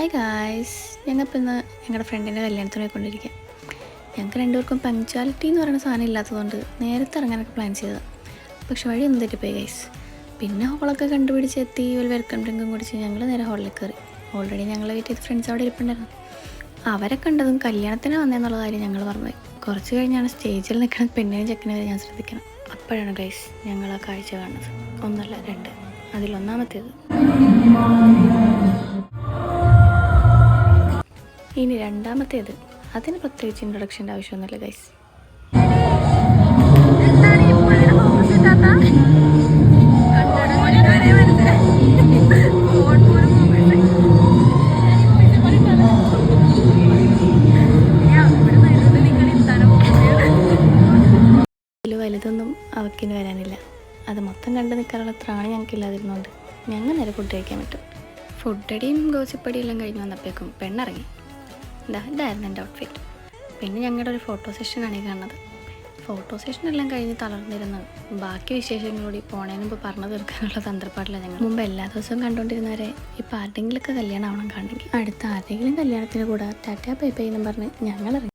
Hi guys, ഞങ്ങളിപ്പോൾ ഇന്ന് ഞങ്ങളുടെ ഫ്രണ്ടിൻ്റെ കല്യാണത്തിന് പോയിക്കൊണ്ടിരിക്കുക. ഞങ്ങൾക്ക് രണ്ടുപേർക്കും പങ്ക്ച്വാലിറ്റി എന്ന് പറയുന്ന സാധനം ഇല്ലാത്തതുകൊണ്ട് നേരത്തെ ഇറങ്ങാനൊക്കെ പ്ലാൻ ചെയ്തതാണ്. പക്ഷെ വഴി ഒന്നും തെറ്റിപ്പോയി ഗൈസ്. പിന്നെ ഹോളൊക്കെ കണ്ടുപിടിച്ചെത്തി ഒരു വെൽക്കം ഡ്രിങ്കും കുടിച്ച് ഞങ്ങൾ നേരെ ഹോളിൽ കയറി. ഓൾറെഡി ഞങ്ങൾ വീട്ടിൽ ഫ്രണ്ട്സ് അവിടെ ഇരിപ്പുണ്ടായിരുന്നു. അവരെ കണ്ടതും കല്യാണത്തിന് വന്നതെന്നുള്ള കാര്യം ഞങ്ങൾ പറഞ്ഞുപോയി. കുറച്ച് കഴിഞ്ഞാണ് സ്റ്റേജിൽ നിൽക്കുന്ന പെണ്ണിനും ചെക്കനും വരെ ഞാൻ ശ്രദ്ധിക്കണം. അപ്പോഴാണ് ഗൈസ് ഞങ്ങൾ ആ കാഴ്ച കാണുന്നത്. ഒന്നല്ല രണ്ട്, അതിലൊന്നാമത്തേത്. ഇനി രണ്ടാമത്തേത്, അതിന് പ്രത്യേകിച്ച് ഇൻട്രൊഡക്ഷൻ്റെ ആവശ്യമൊന്നുമില്ല ഗൈസ്. ഇതിൽ വലുതൊന്നും അവക്കിന് വരാനില്ല. അത് മൊത്തം കണ്ടു നിൽക്കാനുള്ള ത്രാണി ഞങ്ങൾക്കില്ലാതിരുന്നുകൊണ്ട് ഞങ്ങൾ നേരെ ഫുഡ് കഴിക്കാൻ പറ്റും. ഫുഡടിയും ഗോസിപ്പടിയും എല്ലാം കഴിഞ്ഞ് വന്നപ്പോഴേക്കും പെണ്ണിറങ്ങി. ഇതായിരുന്നു എൻ്റെ ഔട്ട്ഫിറ്റ്. പിന്നെ ഞങ്ങളുടെ ഒരു ഫോട്ടോ സെഷനാണ് ഈ കാണുന്നത്. ഫോട്ടോ സെഷനെല്ലാം കഴിഞ്ഞ് തളർന്നിരുന്ന് ബാക്കി വിശേഷങ്ങളോട് പോണേന് മുമ്പ് പറഞ്ഞു തീർക്കാനുള്ള തന്ത്രപ്പാടില്ല ഞങ്ങൾ. മുമ്പ് എല്ലാ ദിവസവും കണ്ടുകൊണ്ടിരുന്നവരെ ഇപ്പോൾ ആരുടെങ്കിലൊക്കെ കല്യാണം ആവണം കാണണമെങ്കിൽ അടുത്ത ആരുടെങ്കിലും കല്യാണത്തിന് കൂടെ ടാറ്റാ പൈ പൈ എന്നും പറഞ്ഞ് ഞങ്ങൾ ഇറങ്ങി.